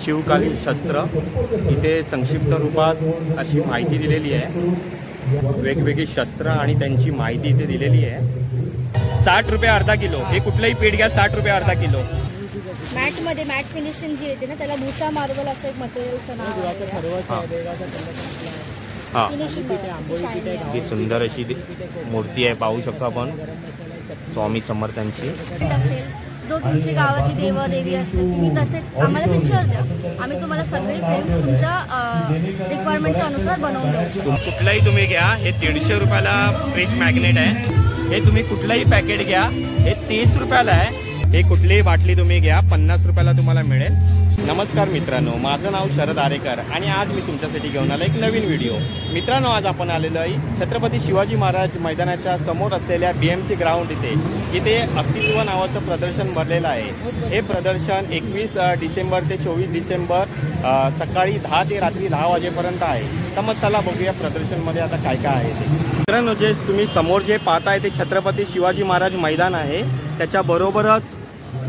शिवकालीन शस्त्र इथे संक्षिप्त रूपात अशी माहिती दिलेली आहे। वेगवेगळी शस्त्र आणि त्यांची माहिती इथे दिलेली आहे। 60 रुपये अर्धा किलो। हे कुठलंही पीठ घ्या 60 रुपये अर्धा किलो। मॅट मध्ये मॅट फिनिशिंग जी येते ना त्याला भूसा मार्बल असं एक मटेरियलचं नाव आहे। ही सुंदर अशी मूर्ती आहे, पाहू शकतो आपण स्वामी समर्थांची। असेल जो तुमची गावातली देव देवी असेल तुम्ही तसे आम्हाला पिक्चर द्या, आम्ही तुम्हाला सगळी फ्रेम तुमच्या रिक्वायरमेंटच्या अनुसार बनवून देऊ। कुठलाही तुम्ही घ्या, हे 150 रुपयाला फ्रिज मॅग्नेट आहे। हे तुम्ही कुठलाही पॅकेट घ्या, हे 30 रुपयाला आहे। हे कुठलीही बाटली तुम्ही घ्या 50 रुपयाला तुम्हाला मिळेल। नमस्कार मित्रांनो, माझं नाव शरद आरेकर आणि आज मी तुमच्यासाठी घेऊन आलो एक नवीन व्हिडिओ। मित्रांनो, आज आपण आलेलो आहे छत्रपती शिवाजी महाराज मैदानाच्या समोर असलेल्या BMC ग्राउंड इथे अस्तित्व नावाचं प्रदर्शन भरलेलं आहे। हे प्रदर्शन 21 डिसेंबर ते 24 डिसेंबर सकाळी 10 ते रात्री 10 वाजेपर्यंत आहे। तर मग चला बघूया प्रदर्शनमध्ये आता काय काय आहे ते। मित्रांनो, जे तुम्ही समोर जे पाहताय ते छत्रपती शिवाजी महाराज मैदान आहे। त्याच्याबरोबरच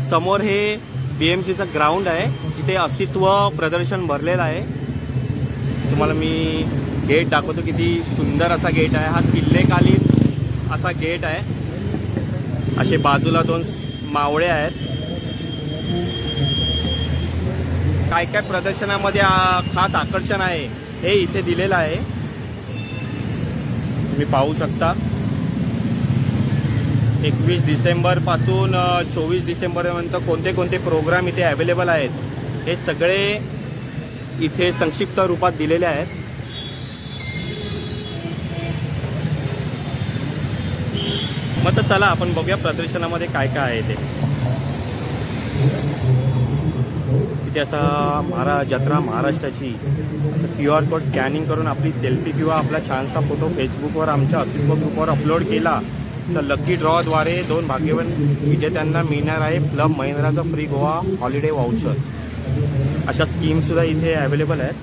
समोर हे BMCचं ग्राउंड आहे जिथे अस्तित्व प्रदर्शन भरलेलं आहे। तुम्हाला मी गेट दाखवतो, किती सुंदर असा गेट आहे। हा किल्लेकालीन असा गेट आहे। असे बाजूला 2 मावळे आहेत। काय काय प्रदर्शनामध्ये खास आकर्षण आहे हे इथे दिलेलं आहे, तुम्ही पाहू शकता। 21 डिसेंबर पासून 24 डिसेंबरपर्यंत कोणते कोणते प्रोग्राम इथे अवेलेबल आहेत हे सगळे इथे संक्षिप्त रूपात दिलेले आहेत। मग तर चला आपण बघूया प्रदर्शनामध्ये काय काय आहे ते। इथे असा जत्रा महाराष्ट्राची असं QR कोड स्कॅनिंग करून आपली सेल्फी किंवा आपला छानसा फोटो फेसबुकवर आमच्या अस्तित्व ग्रुपवर अपलोड केला तर लकी ड्रॉद्वारे 2 भाग्यवान विजेत्यांना मिळणार आहे क्लब महिंद्राचं फ्री गोवा हॉलिडे वाउचर। अशा स्कीमसुद्धा इथे अवेलेबल आहेत।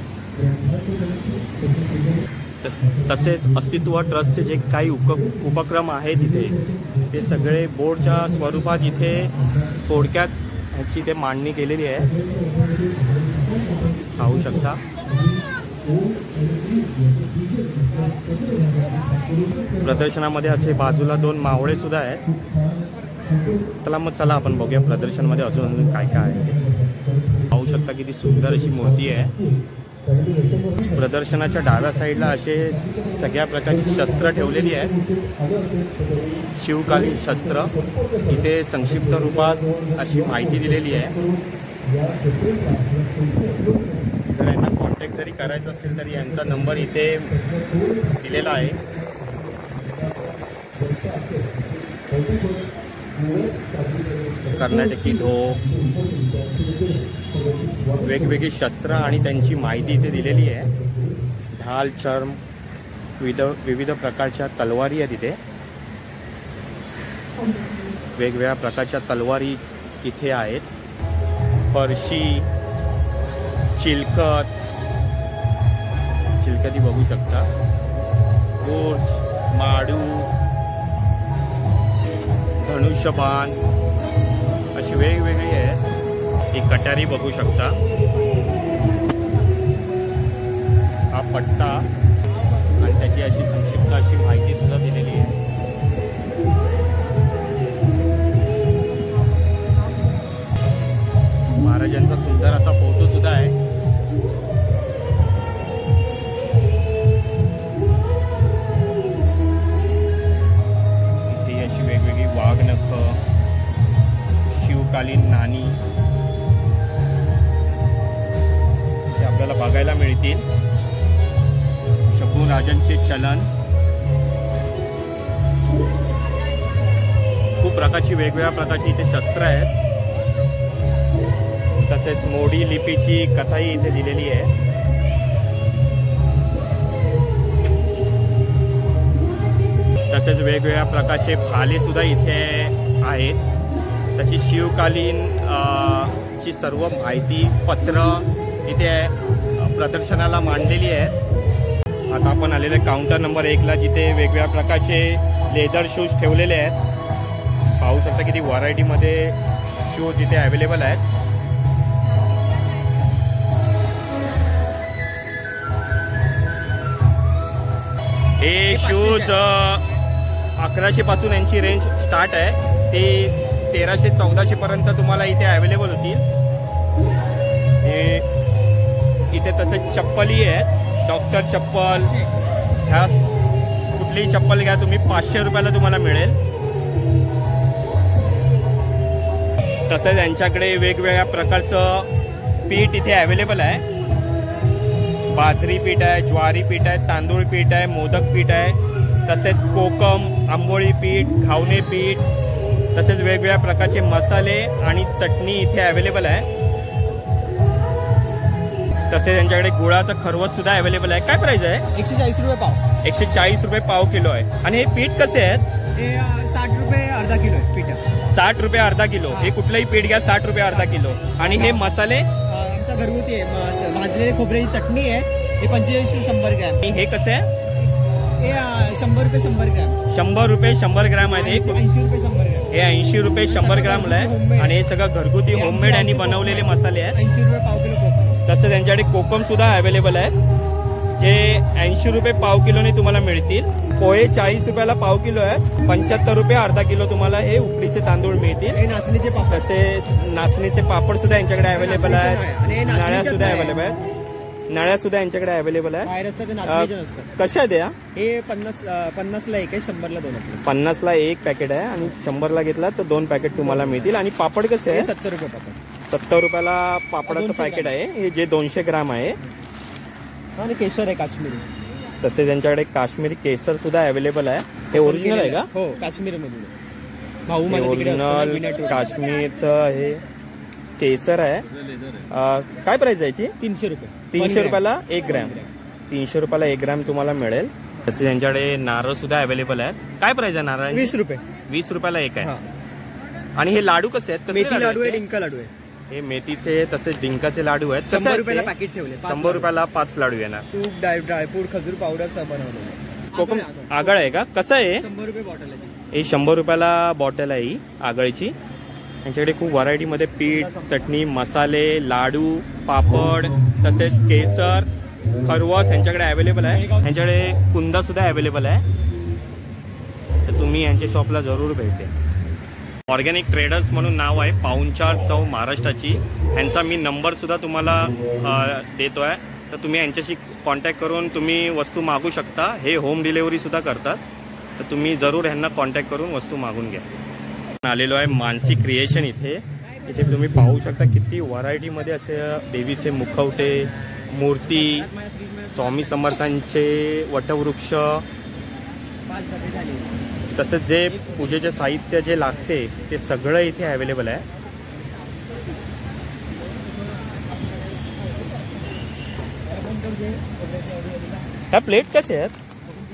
तसेच अस्तित्व ट्रस्टचे जे काही उपक्रम आहेत इथे ते सगळे बोर्डच्या स्वरूपात इथे थोडक्यात ह्याची ते मांडणी केलेली आहे, पाहू शकता। प्रदर्शनामध्ये असे बाजूला 2 मावळे सुद्धा आहेत। चला मग चला आपण बघूया प्रदर्शनमध्ये अजून काय काय आहे ते। पाहू शकता किती सुंदर अशी मूर्ती आहे। प्रदर्शनाच्या डाव्या साईडला असे सगळ्या प्रकारची शस्त्र ठेवलेली आहेत। शिवकालीन शस्त्र इथे संक्षिप्त रूपात अशी माहिती दिलेली आहे। जर यांना कॉन्टॅक्ट जरी करायचा असेल तरी यांचा नंबर इथे दिलेला आहे। कर्नाटकी ढोल, वेगवेगळी शस्त्र आणि त्यांची माहिती इथे दिलेली आहे। ढाल, चर्म, विविध प्रकारच्या तलवारी आहेत इथे। वेगवेगळ्या प्रकारच्या तलवारी इथे आहेत। फरशी, चिलकती बघू शकता। गुर्ज, माडू, धनुष्यबाण अशी वेगवेगळी आहेत। एक कटारी बघू शकता। हा पट्टा आणि त्याची अशी संक्षिप्त अशी माहिती सुद्धा दिलेली आहे। महाराजांचा सुंदर असा फोटो सुद्धा आहे। इथे अशी वेगवेगळी वाघनख, शिवकालीन नाणी ते आपल्याला बघायला मिळतील। शंभू राजांचे चलन, खूप प्रकारची वेगवेगळ्या प्रकारची इथे शस्त्र आहेत। तसेच मोडी लिपीची कथाही इथे दिलेली आहे। तसेच वेगवेगळ्या प्रकारचे भाले सुद्धा इथे आहेत। तशी शिवकालीन ची सर्व माहिती पत्र इथे प्रदर्शनाला मांडलेली आहे। आता आपण आलेले काउंटर नंबर 1ला जिथे वेगवेगळ्या प्रकारचे लेदर शूज ठेवलेले आहेत। पाहू शकता किती व्हरायटीमध्ये शूज इथे अवेलेबल आहेत। शूज 1100 पासून यांची रेंज स्टार्ट आहे, ते 1300-1400 पर्यंत तुम्हाला इथे अवेलेबल होतील. इथे तसेच चप्पलही आहेत, डॉक्टर चप्पल, ह्या कुठलीही चप्पल घ्या तुम्ही 500 रुपयाला तुम्हाला मिळेल. तसेच यांच्याकडे वेगवेगळ्या प्रकारचं पीठ इथे अवेलेबल आहे. बाजरी पीठ आहे, ज्वारी पीठ आहे, तांदूळ पीठ आहे, मोदक पीठ आहे, तसेच कोकम, आंबोळी पीठ, घावणे पीठ, तसेच वेगवेगळ्या प्रकारचे मसाले आणि चटणी इथे अवेलेबल आहे. तसेच यांच्याकडे गुळाचं खरवस सुद्धा अवेलेबल आहे. काय प्राइस आहे? 140 रुपये पाव. 140 रुपये पाव किलो आहे. आणि हे पीठ कसे आहेत? हे 60 रुपये अर्धा किलो आहे पीठ. 60 रुपये अर्धा किलो. हे कुठलंही पीठ घ्या 60 रुपये अर्धा किलो. आणि हे मसाले आमचा घरगुती आहे, भाजलेली खोबऱ्याची चटणी आहे, हे 45-100 ग्रॅम. आणि हे कसे आहे? हे 100 रुपये 100 ग्रॅम. 100 रुपये 100 ग्रॅम आहे. 80 रुपये 100 ग्रॅम. हे 80 रुपये 100 ग्रॅमला आहे. आणि हे सगळं घरगुती होममेड यांनी बनवलेले मसाले आहेत. 80 रुपये पाव किलो कोकम. तसंच त्यांच्याकडे कोकम सुद्धा अवेलेबल आहे, जे 80 रुपये पाव किलोने तुम्हाला मिळतील. पोहे 40 रुपयाला पाव किलो आहे. 75 रुपये अर्धा किलो तुम्हाला हे उकडीचे तांदूळ मिळतील. हे नाचणीचे पापड. तसेच नाचणीचे पापड सुद्धा यांच्याकडे अवेलेबल आहेत. नळ्या सुद्धा अवेलेबल आहेत. नळ्या सुद्धा यांच्याकडे अवेलेबल आहे. बाहेर असतात ते नाचणीचे नसतात. कशा द्या? हे 50ला एक आहे, 100ला 2 आहे. 50ला एक पॅकेट आहे आणि 100ला घेतला तर 2 पॅकेट तुम्हाला मिळतील. आणि पापड कसे आहे? 70 रुपये पापड. 70 रुपयाला पापडाचं पॅकेट आहे, हे जे 200 ग्राम आहे. आणि केशर आहे काश्मीरी. तसेच त्यांच्याकडे काश्मीरी केसर सुद्धा अवेलेबल आहे. हे ओरिजिनल आहे का? हो, काश्मीर मधून. भाऊ ओरिजिनल काश्मीरचं हे केसर आहे. काय प्राइस आहे याची? 300 रुपये. 300 रुपयाला 1 ग्रॅम. 300 रुपयाला 1 ग्रॅम तुम्हाला मिळेल. तसेच यांच्याकडे नारळ सुद्धा अवेलेबल आहेत. काय प्राइस आहे नारळ? 20 रुपये. 20 रुपयाला एक आहे. आणि हे लाडू कसे आहेत? मेथी लाडू आहे, डिंका लाडू आहे. हे मेथीचे तसेच डिंकाचे लाडू आहेत. 100 रुपयाला पॅकेट ठेवले. 100 रुपयाला 5 लाडू येणार. तूप, ड्रायफ्रूट, खजूर पावडरचा बनवलेला. कोकम आगळ आहे का? कसं आहे? 100 रुपये बॉटल आहे. हे 100 रुपयाला बॉटल आहे ही आगळीची. यांच्याकडे खूप व्हरायटीमध्ये पीठ, चटणी, मसाले, लाडू, पापड, तसेच केसर, खरवस यांच्याकडे अवेलेबल आहे. यांच्याकडे कुंदा सुद्धा अवेलेबल आहे. तर तुम्ही यांच्या शॉपला जरूर भेट द्या. ऑर्गॅनिक ट्रेडर्स म्हणून नाव आहे, पाऊणचार चौ महाराष्ट्राची. यांचा मी नंबर सुद्धा तुम्हाला देतो आहे, तर तुम्ही यांच्याशी कॉन्टॅक्ट करून तुम्ही वस्तू मागू शकता. हे होम डिलेवरी सुद्धा करतात, तर तुम्ही जरूर ह्यांना कॉन्टॅक्ट करून वस्तू मागून घ्या. आलेलो आहे मानसी क्रिएशन इथे. इथे तुम्ही पाहू शकता किती व्हरायटीमध्ये असे देवीचे मुखवटे, मूर्ती, स्वामी समर्थांचे वटवृक्ष, तसंच जे पूजेचे साहित्य जे लागते ते सगळं इथे अवेलेबल आहे. ह्या प्लेट कसे आहेत?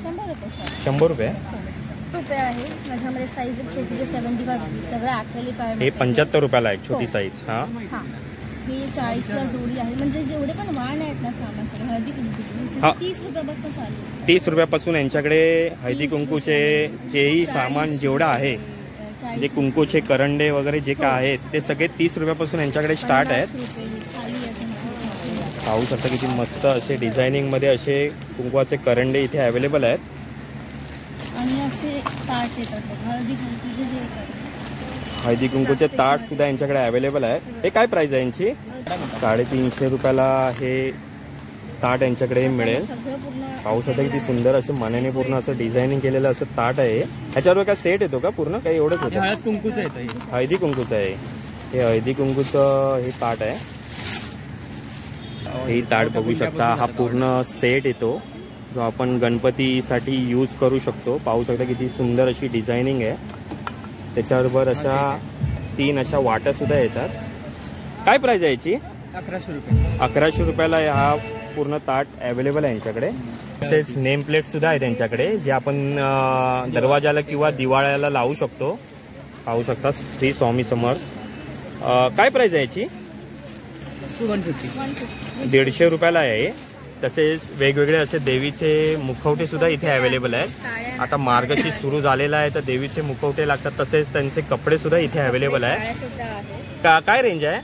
100 रुपये सर. 100 रुपये रुपये आहे. माझ्यामध्ये साईज छोटीचे 75 सगळं ॲक्रेलिक आहे. हे 75 रुपयाला आहे छोटी साईज. हां, ही 40ला जोडी आहे. म्हणजे जेवढे पण वाण आहेत ना सामान सगळं हळदी कुंकूचे 30 रुपयापासून चालू आहे. 30 रुपयापासून यांच्याकडे हळदी कुंकूचे जेही सामान जेवढं आहे, जे कुंकूचे करंडे वगैरे जे काय आहेत ते सगळे 30 रुपयापासून यांच्याकडे स्टार्ट आहेत. पाहू शकता किती मस्त असे डिझायनिंगमध्ये असे कुंकवाचे करंडे इथे अवेलेबल आहेत. आणि असे ताट येतात हळदी कुंकूचे जे हळदी कुंकूचे ताट सुद्धा यांच्याकडे अवेलेबल आहे. हे काय प्राइस आहे यांची? 350 रुपयाला हे ताट यांच्याकडे मिळेल. पाहू शकता किती सुंदर असे मनाने पूर्ण असं डिझायनिंग केलेलं असं ताट आहे. ह्याच्यावर काय सेट येतो का पूर्ण? काही एवढंच होतं? हळद कुंकूचं येतं. हळदी कुंकूचं आहे हे. हळदी कुंकूचं हे ताट आहे. हे ताट बघू शकता. हा पूर्ण सेट येतो जो आपण गणपतीसाठी यूज करू शकतो. पाहू शकता किती सुंदर अशी डिझायनिंग आहे. त्याच्याबरोबर अशा 3 अशा वाट्या सुद्धा येतात. काय प्राइस आहे याची? 1100 रुपये. 1100 रुपयाला हा पूर्ण ताट अवेलेबल आहे यांच्याकडे. तसेच नेम प्लेट सुद्धा आहे त्यांच्याकडे, जे आपण दरवाजाला किंवा दिवाळ्याला लावू शकतो. पाहू शकता श्री स्वामी समर्थ. काय प्राइस आहे याची? 150. 150 रुपयाला आहे. तसेच वेगवेगळे असे देवीचे मुखवटे सुद्धा इथे अवेलेबल आहेत. आता मार्गशीर्ष सुरू झालेला आहे तर देवीचे मुखवटे लागतात. तसेच त्यांचे कपडे सुद्धा इथे अवेलेबल आहे. काय रेंज आहे?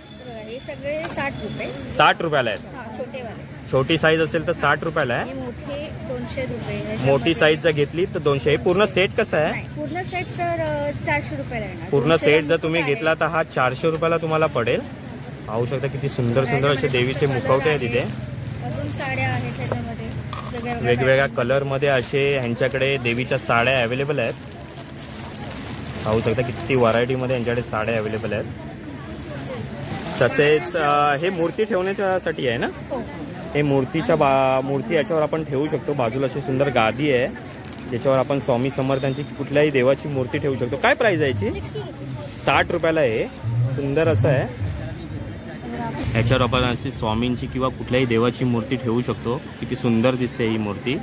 हे सगळे 60 रुपये. 60 रुपयाला आहेत. छोटे वाले छोटी साईज असेल तर 60 रुपयाला आहे. हे मोठे 200 रुपये. मोठी साईज जर घेतली तर 200. हे पूर्ण सेट कसं आहे? नाही, पूर्ण सेट सर 400 रुपयाला येणार. पूर्ण 200 सेट जर तुम्ही मोठे घेतला तर हा 400 रुपयाला तुम्हाला पडेल. पाहू शकता किती सुंदर सुंदर असे देवीचे मुखवटे आहेत तिथे. अजून साड्या आहेत त्याच्यामध्ये वेगवेगळ्या कलर मध्ये असे ह्यांच्याकडे देवीच्या साड्या अवेलेबल आहेत. पाहू शकता किती व्हरायटी मध्ये यांच्याकडे साड्या अवेलेबल आहेत. तसेच हे मूर्ती ठेवण्यासाठी आहे ना? हो. हे मूर्ती याच्यावर आपण ठेवू शकतो. बाजूला अशी सुंदर गादी आहे ज्याच्यावर आपण स्वामी समर्थांची कुठल्याही देवाची मूर्ती ठेवू शकतो. काय प्राइस आहे याची? 60 रुपयाला आहे. सुंदर असं आहे. याच्यावर आपण अशी स्वामींची किंवा कुठल्याही देवाची मूर्ती ठेवू शकतो. किती सुंदर दिसते ही मूर्ती.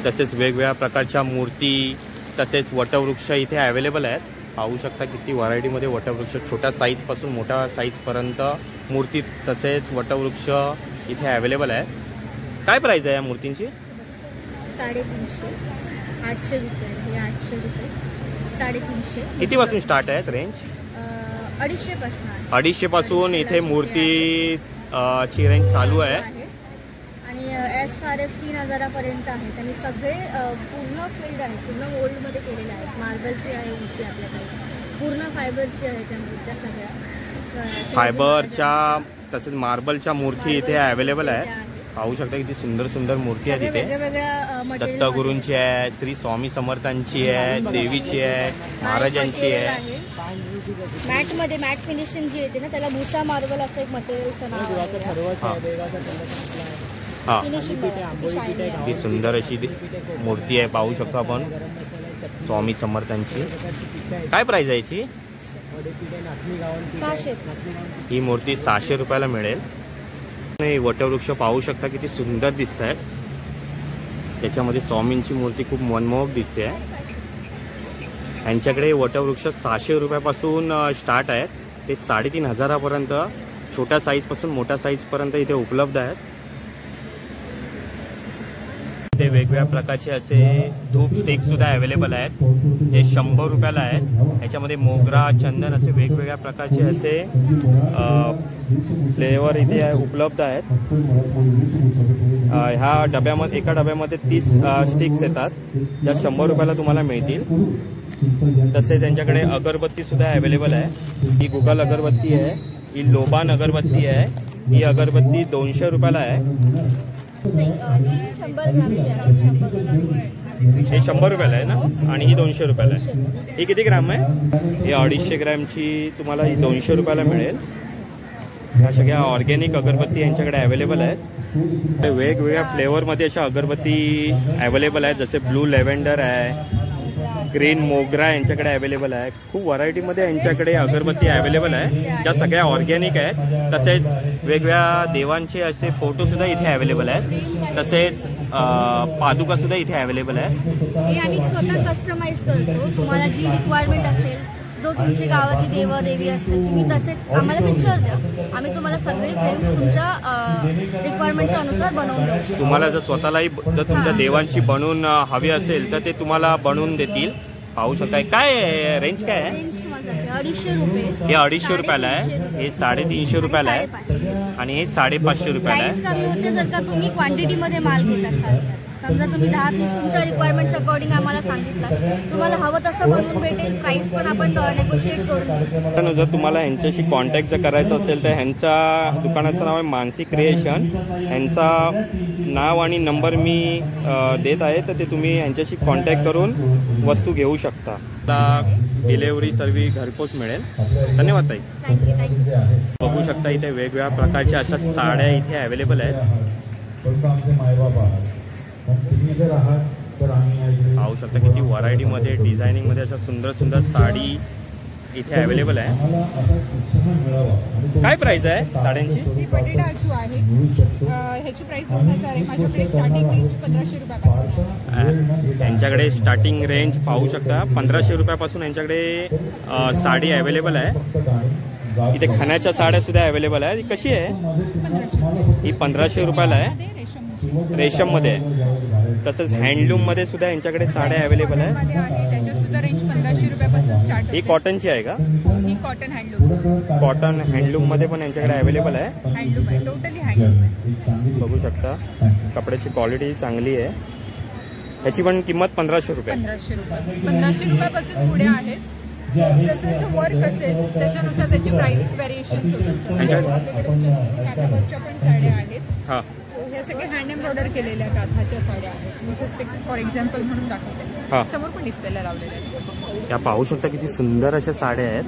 तसेच वेगवेगळ्या प्रकारच्या मूर्ती तसेच वटवृक्ष इथे अवेलेबल आहेत. पाहू शकता किती व्हरायटीमध्ये वटवृक्ष, छोट्या साईजपासून मोठ्या साईजपर्यंत मूर्ती तसेच वटवृक्ष इथे अवेलेबल आहेत. काय प्राइस आहे या मूर्तींची? 350, 800 रुपये. हे 800 रुपये, 350. कितीपासून स्टार्ट आहे रेंज? 250 पासून. 250 पासून इथे मूर्ती ची रेंज चालू आहे. आणि ॲज फार एज 3000 पर्यंत आहेत. आणि सगळे पूर्ण फील्ड आहे, पूर्ण मोल्डमध्ये केलेले आहेत. मार्बलची आहे मूर्ती आपल्याकडे, पूर्ण फायबरची आहे त्या मूर्त्या सगळ्या. फायबरच्या तसेच मार्बलच्या मूर्ती इथे अवेलेबल आहेत. पाहू शकता किती सुंदर सुंदर मूर्ती आहे तिथे. वेगवेगळ्या दत्तगुरूंची आहे, श्री स्वामी समर्थांची आहे, देवीची आहे, महाराजांची आहे. मॅटमध्ये मॅट फिनिशिंग जी येते ना त्याला भूषा मार्बल असं एक मटेरियलचं नाव आहे. किती सुंदर अशी मूर्ती आहे. पाहू शकतो आपण स्वामी समर्थांची. काय प्राइस आहे याची? 600. ही मूर्ती 600 रुपयाला मिळेल. वटवृक्ष पाहू शकता किती सुंदर दिसत आहेत. त्याच्यामध्ये स्वामींची मूर्ती खूप मनमोहक दिसते आहे. यांच्याकडे वटवृक्ष 600 रुपयापासून स्टार्ट आहेत ते 3500 पर्यंत. छोट्या साईजपासून मोठ्या साईजपर्यंत इथे उपलब्ध आहेत. ते वेगवेगळ्या प्रकारचे असे धूप स्टिक सुद्धा अवेलेबल आहेत जे 100 रुपयाला आहेत. याच्यामध्ये मोगरा, चंदन असे वेगवेगळ्या प्रकारचे असे फ्लेवर इथे उपलब्ध आहेत. ह्या डब्यामध्ये एका डब्यामध्ये 30 स्टिक्स येतात ज्या 100 रुपयाला तुम्हाला मिळतील. तसेच त्यांच्याकडे अगरबत्ती सुद्धा अवेलेबल आहे. ही गुगल अगरबत्ती आहे, ही लोबान अगरबत्ती आहे. ही अगरबत्ती 200 रुपयाला आहे. ही 100 ग्रामची आहे. 100 रुपये. हे 100 रुपयाला आहे ना, आणि ही 200 रुपयाला आहे. ही किती ग्राम आहे? ही 250 ग्रॅमची तुम्हाला ही 200 रुपयाला मिळेल. ह्या सगळ्या ऑर्गॅनिक अगरबत्ती यांच्याकडे अवेलेबल आहेत. वेगवेगळ्या फ्लेवरमध्ये अशा अगरबत्ती अवेलेबल आहेत. जसे ब्लू लेव्हेंडर आहे, ग्रीन मोगरा यांच्याकडे अवेलेबल आहे. खूप व्हरायटीमध्ये यांच्याकडे अगरबत्ती अवेलेबल आहे ज्या सगळ्या ऑर्गॅनिक आहेत. तसेच वेगवेगळ्या देवांचे असे फोटोसुद्धा इथे अवेलेबल आहेत. तसेच पादुकासुद्धा इथे अवेलेबल आहे. हे आम्ही स्वतः कस्टमाइज करतो. तुम्हाला जी रिक्वायरमेंट असेल, जो तुमची गावातली देवी असेल, तुम्ही तसे आम्हाला पिक्चर द्या. आम्ही तुम्हाला सगळी फ्रेम्स तुमच्या रिक्वायरमेंटच्या अनुसार बनवून देऊ. तुम्हाला जर स्वतःलाही जर तुमच्या देवांची बनवून हवी असेल तर ते तुम्हाला बनवून देतील. पाहू शकताय. काय रेंज काय आहे? 250 रुपये. हे 250 रुपयाला आहे. हे 350 रुपयाला आहे आणि हे 550 रुपयाला आहे. प्राइस कमी होते जर का तुम्ही क्वांटिटीमध्ये माल घेत असाल. समजा तुम्ही 10 पीस तुमच्या रिक्वायरमेंटच्या अकॉर्डिंग आम्हाला सांगितलं, तुम्हाला हवं तसं बनवून भेटेल. प्राइस पण आपण नेगोशिएट करू. जर तुम्हाला ह्यांच्याशी कॉन्टॅक्ट जर करायचं असेल तर ह्यांच्या दुकानाचं नाव आहे मानसी क्रिएशन. ह्यांचा नाव आणि नंबर मी देत आहे, तर ते तुम्ही ह्यांच्याशी कॉन्टॅक्ट करून वस्तू घेऊ शकता. डिलेवरी सर्व घरपोच मिळेल. धन्यवाद ताई. Thank you so much. बघू शकता इथे वेगवेगळ्या प्रकारच्या अशा साड्या इथे अवेलेबल आहेत. पाहू शकता किती व्हरायटीमध्ये डिझायनिंगमध्ये अशा सुंदर सुंदर साडी इथे अवेलेबल आहे. काय प्राइस आहे साड्यांची? ही बटेटा आजू आहे. ह्याची प्राइस 2000 आहे. माझ्याकडे स्टार्टिंग रेंज 1500 रुपयापासून. यांच्याकडे स्टार्टिंग रेंज पाहू शकता 1500 रुपयापासून यांच्याकडे साडी अवेलेबल आहे. इथे खाण्याच्या साड्या सुद्धा अवेलेबल आहे. कशी आहे? 1500. ही 1500 रुपयाला आहे. रेशम मध्ये आहे. तसंच हँडलूम मध्ये सुद्धा यांच्याकडे साड्या अवेलेबल आहे. मध्ये आहे त्याच्यात सुद्धा रेंज 1500 रुपयापासून स्टार्ट ही कॉटनची आहे का? ही कॉटन हँडलूम कॉटन हँडलूम मध्ये पण यांच्याकडे अवेलेबल आहे. हँडलूम आहे, टोटली हँडलूम आहे. बघू शकता कपड्याची क्वालिटी चांगली आहे. याची पण किंमत 1500 रुपये. 1500 रुपयापासून पुढे आहेत. जसं जसं वर्क असेल त्याच्यानुसार त्याची प्राइस व्हेरिएशन होत असतात. आपल्याकडे कॅटालॉगच्या पण साड्या आहेत. हां सो हे सगळे हँड एम्ब्रॉयडर केलेल्या काठाच्या साड्या आहेत. मी जस्ट फॉर एक्झाम्पल म्हणून हा. दाखवते. समोर पण डिस्प्लेला लावलेल्या आहेत. त्या पाहू शकता किती सुंदर अशा साड्या आहेत.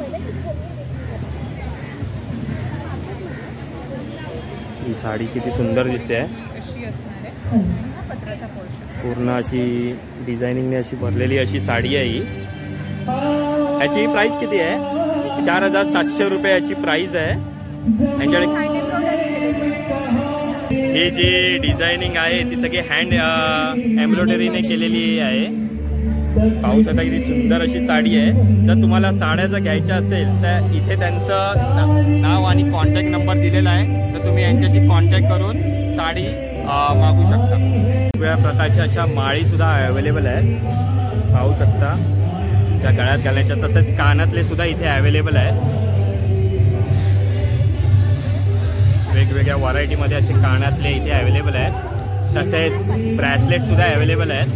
ही साडी किती सुंदर दिसते आहे. कशी असणार आहे हा पत्राचा पोर्शन. पूर्ण अशी डिझायनिंगने अशी भरलेली अशी साडी आहे ही. याची प्राइस किती आहे? 4700 रुपये याची प्राइस आहे. यांच्याकडे हँड एम्ब्रॉयडरी केलेली आहे. हे जी डिझायनिंग आहे ती सगळी हँड एम्ब्रॉयडरीने केलेली आहे. पाहू शकता किती सुंदर अशी साडी आहे. जर तुम्हाला साड्या जर घ्यायच्या असेल तर इथे त्यांचं नाव आणि कॉन्टॅक्ट नंबर दिलेला आहे. तर तुम्ही यांच्याशी कॉन्टॅक्ट करून साडी मागू शकता. वेगवेगळ्या प्रकारच्या अशा माळी सुद्धा अवेलेबल आहेत. पाहू शकता त्या गळ्यात घालण्याच्या. तसेच कानातले सुद्धा इथे अवेलेबल आहे. वेगवेगळ्या व्हरायटीमध्ये असे कानातले इथे अवेलेबल आहेत. तसेच ब्रेसलेट सुद्धा अवेलेबल आहेत.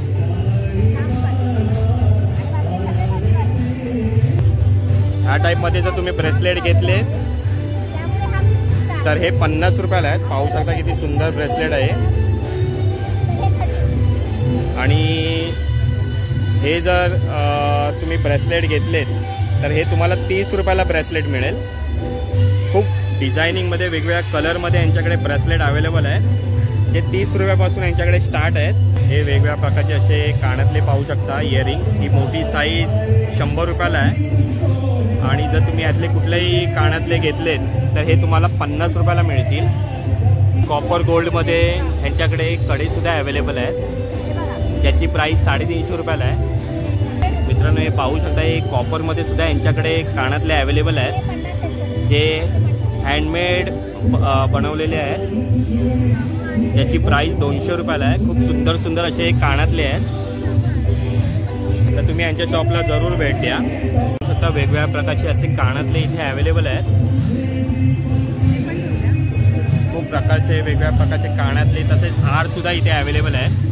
ह्या टाईपमध्ये जर तुम्ही ब्रेसलेट घेतले तर हे 50 रुपयाला आहेत. पाहू शकता किती सुंदर ब्रेसलेट आहे. आणि हे जर तुम्ही ब्रेसलेट घेतलेत तर हे तुम्हाला 30 रुपयाला ब्रेसलेट मिळेल. खूप डिझायनिंगमध्ये वेगवेगळ्या कलरमध्ये यांच्याकडे ब्रेसलेट अवेलेबल आहे. हे 30 रुपयापासून यांच्याकडे स्टार्ट आहेत. हे वेगवेगळ्या प्रकारचे असे कानातले पाहू शकता. इयरिंग्स ही मोठी साईज 100 रुपयाला आहे. आणि जर तुम्ही यातले कुठलेही कानातले घेतलेत तर हे तुम्हाला 50 रुपयाला मिळतील. कॉपर गोल्डमध्ये ह्यांच्याकडे कडेसुद्धा अवेलेबल आहेत. याची प्राइस 350 रुपयाला आहे. मित्रांनो हे पाहू शकता हे कॉपरमध्ये सुद्धा यांच्याकडे कानातले अवेलेबल आहेत जे हँडमेड बनवलेले आहेत. याची प्राइस 200 रुपयाला आहे. खूप सुंदर सुंदर असे कानातले आहेत. तर तुम्ही यांच्या शॉपला जरूर भेट द्या. पाहू शकता वेगवेगळ्या प्रकारचे असे कानातले इथे अवेलेबल आहेत. खूप प्रकारचे वेगवेगळ्या प्रकारचे कानातले तसेच हार सुद्धा इथे अवेलेबल आहेत.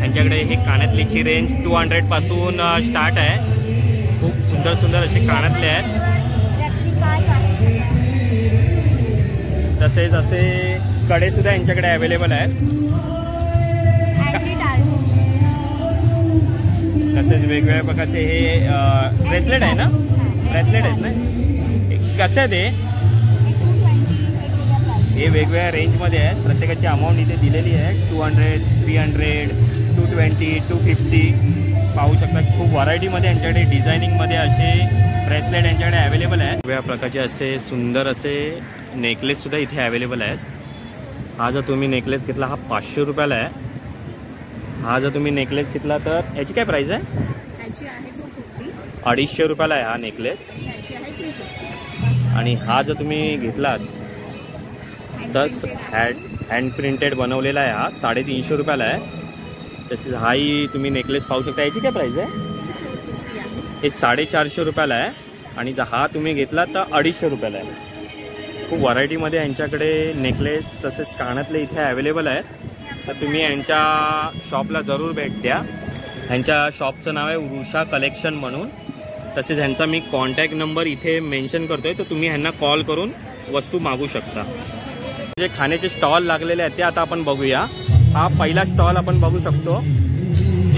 यांच्याकडे हे कानातलीची रेंज 200 पासून स्टार्ट आहे. खूप सुंदर सुंदर असे कानातले आहेत. तसेच असे कडे सुद्धा यांच्याकडे अवेलेबल आहेत. तसेच वेगवेगळ्या प्रकारचे हे ब्रेसलेट आहे ना. ब्रेसलेट आहेत ना. कसं आहे ते? हे वेगवेगळ्या रेंजमध्ये आहेत. प्रत्येकाची अमाऊंट इथे दिलेली आहे. 200, 300, 220, 250. पाहू शकता खूप व्हरायटीमध्ये यांच्याकडे डिझायनिंगमध्ये असे ब्रेसलेट यांच्याकडे अवेलेबल आहेत. वेगवेगळ्या प्रकारचे असे सुंदर असे नेकलेस सुद्धा इथे अवेलेबल आहेत. हा जर तुम्ही नेकलेस घेतला हा 500 रुपयाला आहे. हा जर तुम्ही नेकलेस घेतला तर याची काय प्राइस आहे? 250 रुपयाला आहे हा नेकलेस. आणि हा जर तुम्ही घेतलात तर हँड प्रिंटेड बनवलेला आहे. हा 350 रुपयाला आहे. तसेच हाही तुम्ही नेकलेस पाहू शकता. याची काय प्राइस आहे? हे 450 रुपयाला आहे. आणि जर हा तुम्ही घेतला तर 250 रुपयाला आहे. खूप व्हरायटीमध्ये यांच्याकडे नेकलेस तसेच कानातले इथे अवेलेबल आहेत. तर तुम्ही यांच्या शॉपला जरूर भेट द्या. ह्यांच्या शॉपचं नाव आहे उषा कलेक्शन म्हणून. तसेच ह्यांचा मी कॉन्टॅक्ट नंबर इथे मेन्शन करतोय. तर तुम्ही ह्यांना कॉल करून वस्तू मागू शकता. जे खाण्याचे स्टॉल लागलेले आहेत ते आता आपण बघूया. हा पहिला स्टॉल आपण बघू शकतो.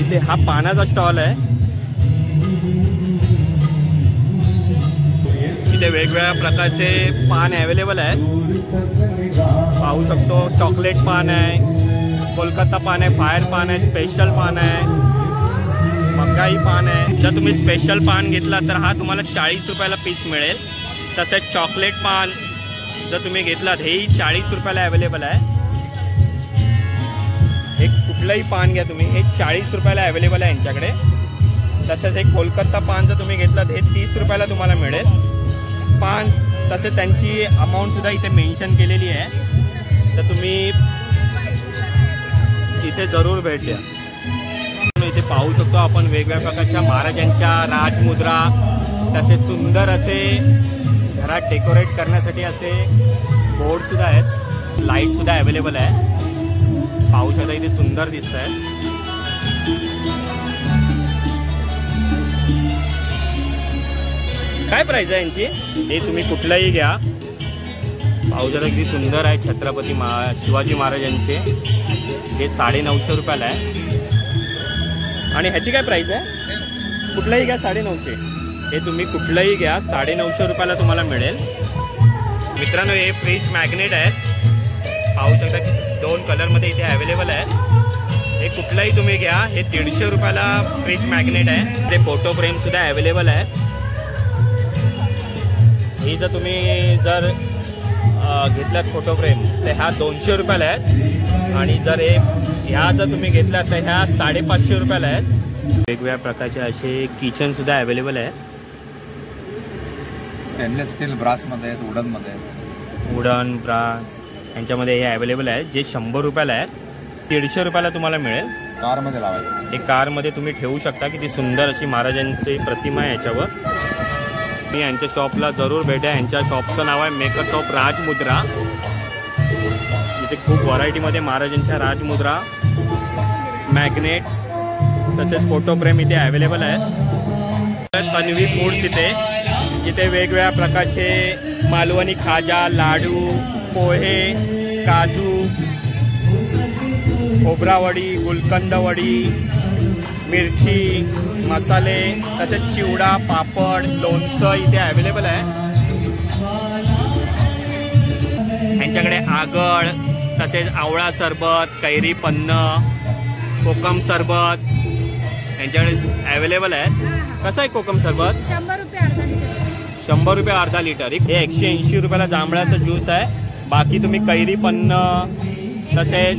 इथे हा पानाचा स्टॉल आहे. इथे वेगवेगळ्या प्रकारचे पान अवेलेबल आहेत. पाहू शकतो चॉकलेट पान आहे, कोलकाता पान आहे, फायर पान आहे, स्पेशल पान आहे, मकाई पान आहे. जर तुम्ही स्पेशल पान घेतला तर हा तुम्हाला 40 रुपयाला पीस मिळेल. तसेच चॉकलेट पान जर तुम्ही घेतलात हेही 40 रुपयाला अवेलेबल आहे. हे कुठलंही पान घ्या तुम्ही हे 40 रुपयाला अवेलेबल आहे यांच्याकडे. तसंच हे कोलकाता पान जर तुम्ही घेतलात हे 30 रुपयाला तुम्हाला मिळेल. पान तसे त्यांची अमाऊंट सुद्धा इथे मेन्शन केलेली आहे, तर तुम्ही इथे जरूर भेट द्या. इथे पाहू शकतो आपण वेगवेगळ्या प्रकारच्या महाराजांच्या राजमुद्रा, तसे सुंदर असे घरात डेकोरेट करण्यासाठी असे बोर्ड सुद्धा आहेत. लाईट सुद्धा अवेलेबल आहे. पाहू शकता इथे सुंदर दिसत आहे. काय प्राइस आहे यांची? हे तुम्ही कुठलाही घ्या. पाहू शकता किती सुंदर आहे. छत्रपती शिवाजी महाराजांचे हे 950 रुपयाला आहे. आणि ह्याची काय प्राइस आहे? कुठलाही घ्या 950. हे तुम्ही कुठलंही घ्या 950 रुपयाला तुम्हाला मिळेल. मित्रांनो, हे फ्रीज मॅग्नेट आहेत. पाहू शकता की 2 कलरमध्ये इथे अवेलेबल आहे. हे कुठलाही तुम्ही घ्या. हे 150 रुपयाला फ्रीज मॅग्नेट आहे. ते फोटो फ्रेम सुद्धा अवेलेबल आहे. ही जर तुम्ही घेतल्यात फोटो फ्रेम तर ह्या 200 रुपयाला आहेत. आणि जर ह्या जर तुम्ही घेतल्यात तर ह्या 550 रुपयाला आहेत. वेगवेगळ्या प्रकारचे असे किचन सुद्धा अवेलेबल आहे. स्टेनलेस स्टील ब्रासमध्ये आहेत, वुडनमध्ये आहेत. वुडन ब्रास यांच्यामध्ये हे अवेलेबल आहे, जे 100 रुपयाला आहे. 150 रुपयाला तुम्हाला मिळेल. कारमध्ये लावायचं. हे कारमध्ये तुम्ही ठेवू शकता. किती सुंदर अशी महाराजांची प्रतिमा आहे याच्यावर. मी यांच्या शॉपला जरूर भेटा. यांच्या शॉपचं नाव आहे मेकर्स ऑफ राजमुद्रा. इथे खूप व्हरायटीमध्ये महाराजांच्या राजमुद्रा, मॅग्नेट तसेच फोटो फ्रेम इथे अवेलेबल आहेत. तन्वी फूड्स इथे वेगवेगळ्या प्रकारचे मालवणी खाजा, लाडू, पोहे, काजू, खोबरावडी, गुलकंदवडी, मिरची, मसाले तसेच चिवडा, पापड, लोणचं इथे अवेलेबल आहे. यांच्याकडे आगळ तसेच आवळा सरबत, कैरी पन्न, कोकम सरबत यांच्याकडे अवेलेबल आहे. कसं आहे कोकम सरबत? 100 रुपये अर्धा लिटर. 100 रुपये अर्धा लिटर. हे 180 रुपयाला जांभळाचा ज्यूस आहे. बाकी तुम्ही कैरी पन्न तसेच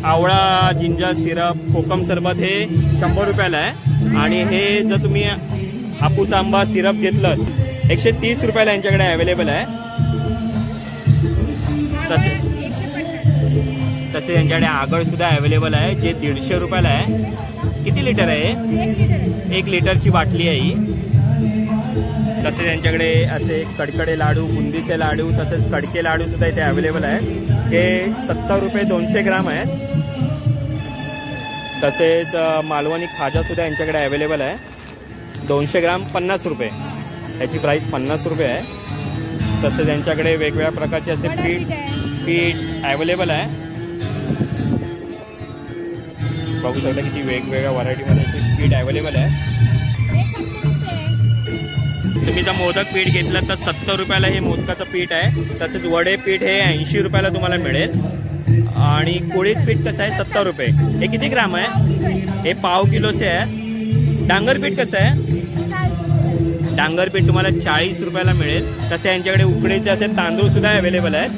आवळा जिंजर सिरप, कोकम सरबत हे 100 रुपयाला आहे. आणि हे जर तुम्ही हापूस आंबा सिरप घेतलं 130 रुपयाला यांच्याकडे अवेलेबल आहे. तसे यांच्याकडे आगळ सुद्धा अवेलेबल आहे, जे 150 रुपयाला आहे. किती लिटर आहे? 1 लिटरची बाटली आहे ही. तसेच यांच्याकडे असे कडकडे लाडू, बुंदीचे लाडू तसेच कडके लाडू सुद्धा इथे अवेलेबल आहे. हे 70 रुपये 200 ग्राम आहेत. तसेच मालवणी खाजा सुद्धा यांच्याकडे अवेलेबल आहे. 200 ग्राम 50 रुपये. याची प्राइस 50 रुपये आहे. तसेच यांच्याकडे वेगवेगळ्या प्रकारचे असे पीठ अवेलेबल आहे. बघू शकता किती वेगवेगळ्या व्हरायटीमध्ये असे पीठ अवेलेबल आहे. तुम्ही जर मोदक पीठ घेतलं तर 70 रुपयाला हे मोदकाचं पीठ आहे. तसेच वडे पीठ हे 80 रुपयाला तुम्हाला मिळेल. आणि कुळीत पीठ कसं आहे? 70 रुपये. हे किती ग्राम आहे? हे पाव किलोचे आहे. डांगर पीठ कसं आहे? डांगर पीठ तुम्हाला 40 रुपयाला मिळेल. तसे यांच्याकडे उकडीचे असे तांदूळ सुद्धा अवेलेबल आहेत.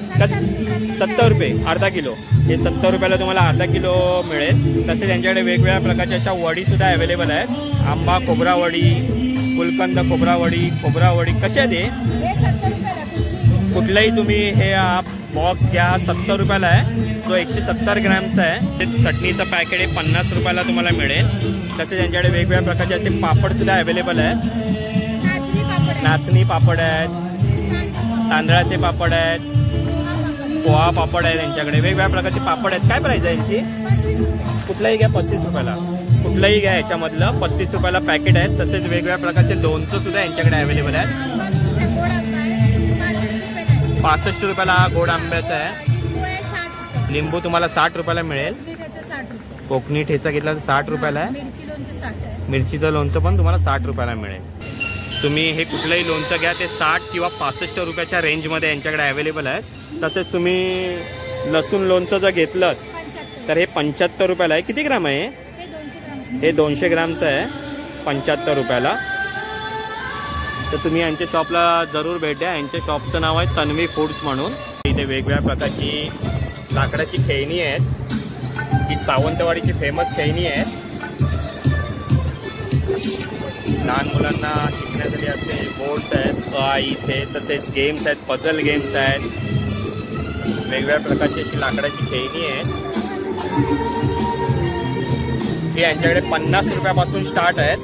70 रुपये अर्धा किलो. हे 70 रुपयाला तुम्हाला अर्धा किलो मिळेल. तसेच यांच्याकडे वेगवेगळ्या प्रकारच्या अशा वडी सुद्धा अवेलेबल आहेत. आंबा खोबरावडी, गुलकंद खोबरावडी, खोबरावडी कशा आहे ते? कुठलाही तुम्ही हे बॉक्स घ्या 70 रुपयाला आहे. जो 170 ग्रॅमचा आहे. ते चटणीचं पॅकेट हे 50 रुपयाला तुम्हाला मिळेल. तसेच यांच्याकडे वेगवेगळ्या प्रकारचे असे पापड सुद्धा अवेलेबल आहेत. नाचणी पापड आहेत, तांदळाचे पापड आहेत, पोहा पापड आहेत. यांच्याकडे वेगवेगळ्या प्रकारचे पापड आहेत. काय प्राइस आहे यांची? कुठलाही घ्या 35 रुपयाला. कुठलाही घ्या याच्यामधलं 35 रुपयाला पॅकेट आहेत. तसेच वेगवेगळ्या प्रकारचे लोणचं सुद्धा यांच्याकडे अवेलेबल आहे. 65 रुपयाला हा गोड आंब्याचा आहे. लिंबू तुम्हाला 60 रुपयाला मिळेल. कोकणी ठेचा घेतला तर 60 रुपयाला आहे. मिरचीचं लोणचं पण तुम्हाला 60 रुपयाला मिळेल. तुम्ही हे कुठलंही लोणचं घ्या ते 60 किंवा 65 रुपयाच्या रेंजमध्ये यांच्याकडे अवेलेबल आहेत. तसेच तुम्ही लसूण लोणचं जर घेतलं तर हे 75 रुपयाला आहे. किती ग्राम आहे? हे 200 ग्रामचं आहे 75 रुपयाला. तर तुम्ही यांच्या शॉपला जरूर भेट द्या. यांच्या शॉपचं नाव आहे तन्वी फूड्स म्हणून. इथे वेगवेगळ्या प्रकारची लाकडाची खेळणी आहेत. ही सावंतवाडीची फेमस खेळणी आहे. लहान मुलांना शिकण्यासाठी असे बोर्ड्स आहेत, आईचे, तसेच गेम्स आहेत, पझल गेम्स आहेत, वेगवेगळ्या प्रकारची अशी लाकडाची खेळणी आहे. ही यांच्याकडे 50 रुपयापासून स्टार्ट आहेत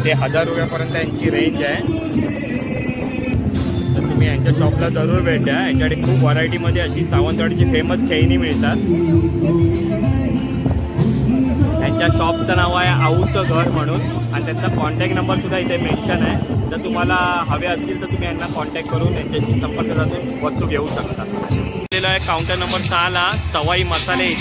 ते 1000 रुपयापर्यंत यांची रेंज आहे. तर तुम्ही यांच्या शॉपला जरूर भेट द्या. यांच्याकडे खूप व्हरायटीमध्ये अशी सावंतवाडीची फेमस खेळणी मिळतात. यांच्या शॉपचं नाव आहे आऊचं घर म्हणून आणि त्यांचा कॉन्टॅक्ट नंबर सुद्धा इथे मेन्शन आहे. जर तुम्हाला हवे असतील तर तुम्ही यांना कॉन्टॅक्ट करून यांच्याशी संपर्क साधून वस्तू घेऊ शकता. दिलेला आहे काउंटर नंबर 6ला सवाई मसाले.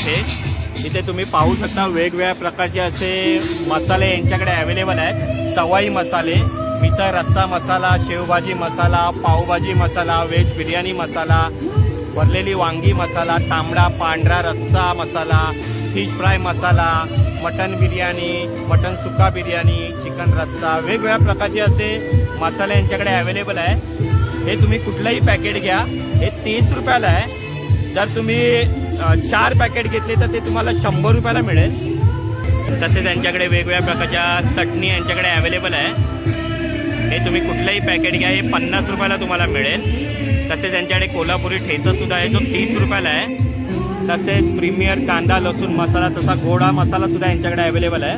इथे तुम्ही पाहू शकता वेगवेगळ्या प्रकारचे असे मसाले यांच्याकडे अवेलेबल आहेत. सवाई मसाले, मिसळ रस्सा मसाला, शेवभाजी मसाला, पावभाजी मसाला, व्हेज बिर्याणी मसाला, भरलेली वांगी मसाला, तांबडा पांढरा रस्सा मसाला, फिश फ्राय मसाला, मटन बिर्याणी, मटन सुका बिर्याणी, चिकन रस्सा, वेगवेगळ्या प्रकारचे असे मसाले यांच्याकडे अवेलेबल आहे. हे तुम्ही कुठलंही पॅकेट घ्या, हे 30 रुपयाला आहे. जर तुम्ही 4 पॅकेट घेतले तर ते तुम्हाला 100 रुपयाला मिळेल. तसेच त्यांच्याकडे वेगवेगळ्या प्रकारच्या चटणी यांच्याकडे अवेलेबल आहे. हे तुम्ही कुठलंही पॅकेट घ्या, हे 50 रुपयाला तुम्हाला मिळेल. तसेच त्यांच्याकडे कोल्हापुरी ठेचा सुद्धा आहे जो 30 रुपयाला आहे. तसेच प्रीमियर कांदा लसूण मसाला, तसा गोडा मसाला सुद्धा यांच्याकडे अवेलेबल आहे.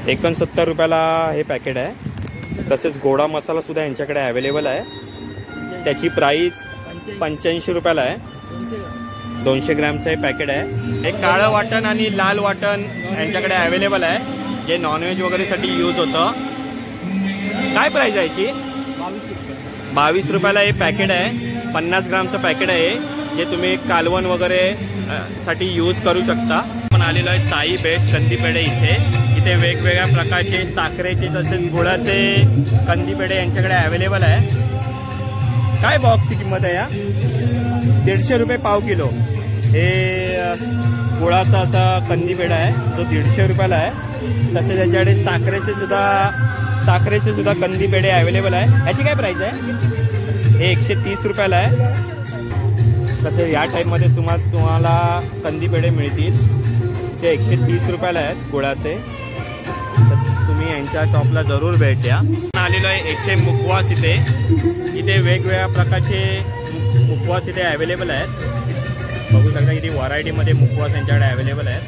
69 रुपयाला हे पॅकेट आहे. तसेच गोडा मसाला सुद्धा यांच्याकडे अवेलेबल आहे. त्याची प्राईस 85 रुपयाला आहे. 200 ग्रॅमचं हे पॅकेट आहे. हे काळं वाटण आणि लाल वाटण यांच्याकडे अवेलेबल आहे जे नॉनव्हेज वगैरेसाठी यूज होतं. काय प्राईस आहे याची? 22 रुपयाला हे पॅकेट आहे. 50 ग्रामचं पॅकेट आहे जे तुम्ही कालवण वगैरे साठी यूज करू शकता. आपण आलेलो आहे साई बेस्ट कंदीपेढे. इथे वेगवेगळ्या प्रकारचे साखरेचे तसेच गुळाचे कंदीपेढे यांच्याकडे अवेलेबल आहे. काय बॉक्सची किंमत आहे या? 150 रुपये पाव किलो. हे गुळाचा असा कंदीपेढा आहे जो 150 रुपयाला आहे. तसेच त्याच्याकडे साखरेचे सुद्धा कंदीपेढे अवेलेबल आहे. याची काय प्राईस आहे? हे 130 रुपयाला आहे. तसे या टाईपमध्ये तुम्हाला कंदीपेढे मिळतील ते 130 रुपयाला आहेत गुळाचे. तर तुम्ही यांच्या शॉपला जरूर भेट द्या. आलेलो आहे HM मुखवास. इथे वेगवेगळ्या प्रकारचे मुखवास इथे अवेलेबल आहेत. बघू शकता इथे व्हरायटीमध्ये मुखवास यांच्याकडे अवेलेबल आहेत.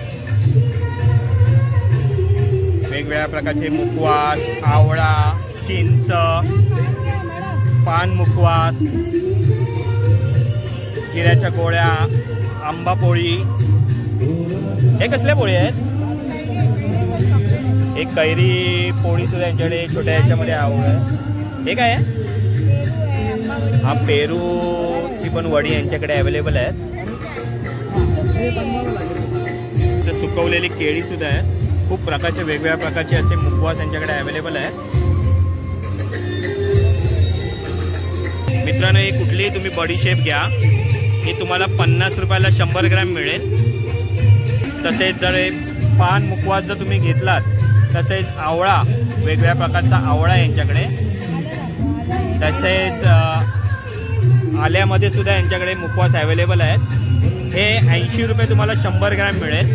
वेगवेगळ्या प्रकारचे मुखवास, आवळा, चिंच, पान मुखवास, जिऱ्याच्या गोळ्या, आंबा पोळी. हे कसल्या पोळी आहेत? एक कैरी पोळी सुद्धा यांच्याकडे छोट्या ह्याच्यामध्ये आहे. हे काय आहे? हा पेरूची पण वडी यांच्याकडे अवेलेबल आहेत. सुकवलेली केळी सुद्धा आहेत. खूप प्रकारचे वेगवेगळ्या प्रकारचे असे मुखवास यांच्याकडे अवेलेबल आहेत. मित्रांनो, हे कुठलीही तुम्ही बडीशेप घ्या, हे तुम्हाला 50 रुपयाला 100 ग्रॅम मिळेल. तसेच जर पान मुखवास जर तुम्ही घेतलात, तसेच आवळा, वेगवेगळ्या प्रकारचा आवळा यांच्याकडे. तसेच आल्यामध्ये सुद्धा यांच्याकडे मुखवास अवेलेबल आहेत. हे 80 रुपये तुम्हाला 100 ग्रॅम मिळेल.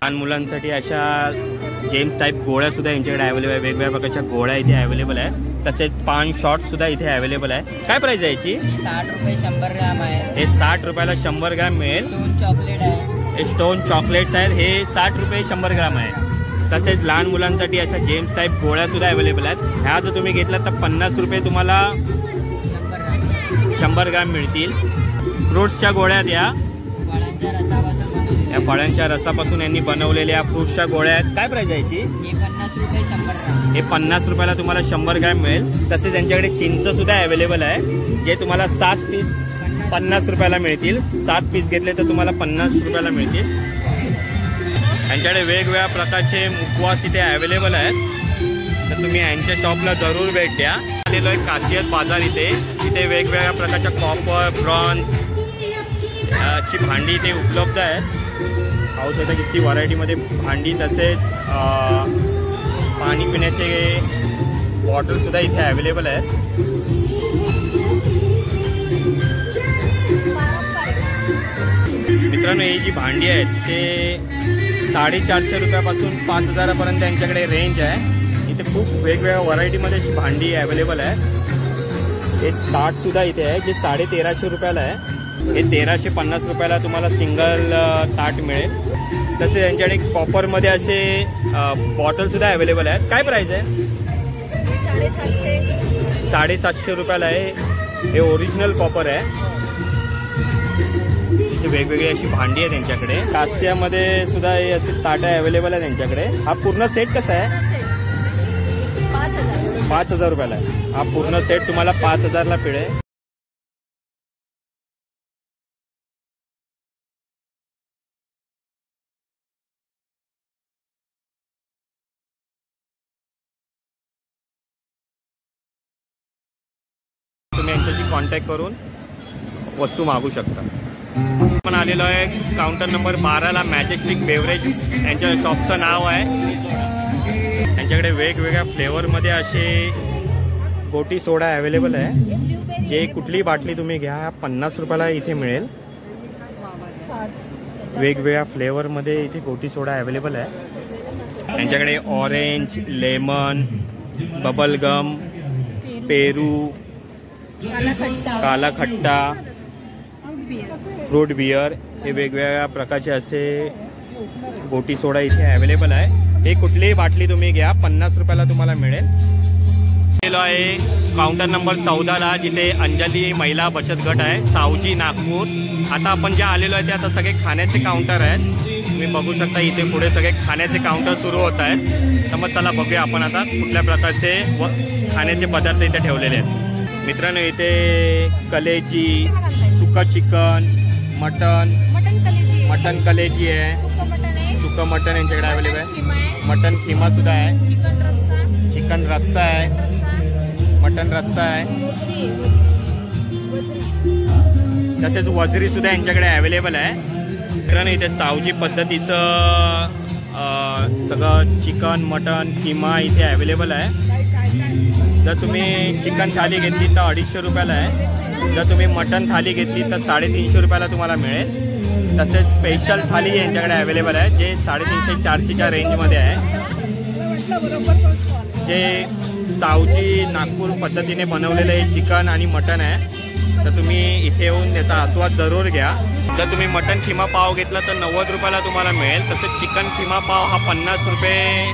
लहान मुलांसाठी अशा जेम्स टाईप गोळ्या सुद्धा यांच्याकडे अवेलेबल आहे. वेगवेगळ्या प्रकारच्या गोळ्या इथे अवेलेबल आहेत. तसेच पान शॉट सुद्धा इथे अवेलेबल आहे. काय प्राइस आहे याची? 60 रुपये 100 ग्रॅम आहे. हे 60 रुपयाला 100 ग्रॅम मिळेल. स्टोन चॉकलेट आहे. हे स्टोन चॉकलेट्स आहेत. हे 60 रुपये 100 ग्रॅम आहे. तसेच लहान मुलांसाठी अशा जेम्स टाईप गोळ्या सुद्धा अवेलेबल आहेत. ह्या जर तुम्ही घेतलात तर 50 रुपये तुम्हाला 100 ग्रॅम मिळतील. फ्रूट्सच्या गोळ्या द्या. या फळांच्या रसापासून यांनी बनवलेल्या फ्रूट्सच्या गोळ्या आहेत. काय प्राइस आहे याची? 50 रुपये 100 ग्रॅम. हे 50 रुपयाला तुम्हाला 100 ग्रॅम मिळेल. तसेच यांच्याकडे चिंच सुद्धा अवेलेबल आहे जे तुम्हाला 7 पीस 50 रुपयाला मिळतील. 7 पीस घेतले तर तुम्हाला 50 रुपयाला मिळतील. यांच्याकडे वेगवेगळ्या प्रकारचे मुखवास इथे अवेलेबल आहेत. तर तुम्ही यांच्या शॉपला जरूर भेट द्या. आलेलो आहे काशियत बाजार. इथे वेगवेगळ्या प्रकारच्या कॉपर, ब्रॉन्झ ची भांडी इथे उपलब्ध आहेत. पाहू शकता किती व्हरायटीमध्ये भांडी. तसेच पाणी पिण्याचे बॉटल सुद्धा इथे अवेलेबल आहेत. मित्रांनो, ही जी भांडी आहेत ते 450 रुपयापासून 5000 पर्यंत यांच्याकडे रेंज आहे। इथे खूप वेगवेगळ्या व्हरायटीमध्ये भांडी अवेलेबल आहे। हे ताट सुद्धा इथे आहे जे 1350 रुपयाला आहे। हे 1350 रुपयाला तुम्हाला सिंगल ताट मिळेल। तसेच यांच्याकडे कॉपरमध्ये असे बॉटल सुद्धा अवेलेबल आहेत। काय प्राइस आहे? 750 रुपयाला आहे। हे ओरिजिनल कॉपर आहे। अशी वेगवेगळी अशी भांडी आहे त्यांच्याकडे। कास्यामध्ये सुद्धा हे असे ताटा अवेलेबल आहे त्यांच्याकडे। हा पूर्ण सेट कसा आहे? 5000 रुपयाला आहे। हा पूर्ण सेट तुम्हाला 5000ला मिळेल। तुम्ही यांच्याशी कॉन्टॅक्ट करून वस्तू मागू शकता। आपण आलेलो आहे काउंटर नंबर 12ला मॅजेस्टिक बेवरेज यांच्या शॉपचं नाव आहे। त्यांच्याकडे वेगवेगळ्या फ्लेवरमध्ये असे गोटी सोडा अवेलेबल आहे। जे कुठली बाटली तुम्ही घ्या 50 रुपयाला इथे मिळेल। वेगवेगळ्या फ्लेवरमध्ये इथे गोटी सोडा अवेलेबल आहे। त्यांच्याकडे ऑरेंज, लेमन, बबल गम, पेरू, काला खट्टा, फ्रूट बियर हे वेगवेगळ्या प्रकारचे असे गोटी सोडा इथे अवेलेबल आहे। हे कुठलीही बाटली तुम्ही घ्या 50 रुपयाला तुम्हाला मिळेल। आहे काउंटर नंबर 14ला जिथे अंजली महिला बचत गट आहे, सावजी, नागपूर। आता आपण जे आलेलो आहे ते आता सगळे खाण्याचे काउंटर आहेत। तुम्ही बघू शकता इथे पुढे सगळे खाण्याचे काउंटर सुरू होत आहेत। तर मग चला बघूया आपण आता कुठल्या प्रकारचे खाण्याचे पदार्थ इथे ठेवलेले आहेत। मित्रांनो इथे कलेजी, सुका चिकन, मटन कलेजी आहे, सुका मटन यांच्याकडे अवेलेबल आहे। मटन खिमा सुद्धा आहे, चिकन रस्सा आहे, मटन रस्सा आहे, तसेच वजरी सुद्धा यांच्याकडे अवेलेबल आहे। मित्रांनो इथे सावजी पद्धतीचं सगळं चिकन, मटन, किमा इथे अवेलेबल आहे। जर तुम्ही चिकन थाली घेतली तर 250 रुपयाला आहे। जर तुम्ही मटन थाली घेतली तर 350 रुपयाला तुम्हाला मिळेल। तसेच स्पेशल थाली यांच्याकडे अवेलेबल आहे जे 350-400च्या रेंजमध्ये आहे। जे सावजी नागपूर पद्धतीने बनवलेलं हे चिकन आणि मटन आहे। तर तुम्ही इथे येऊन त्याचा आस्वाद जरूर घ्या। जर तुम्ही मटन खिमा पाव घेतला तर 90 रुपयाला तुम्हाला मिळेल। तसंच चिकन खिमा पाव हा 50 रुपये,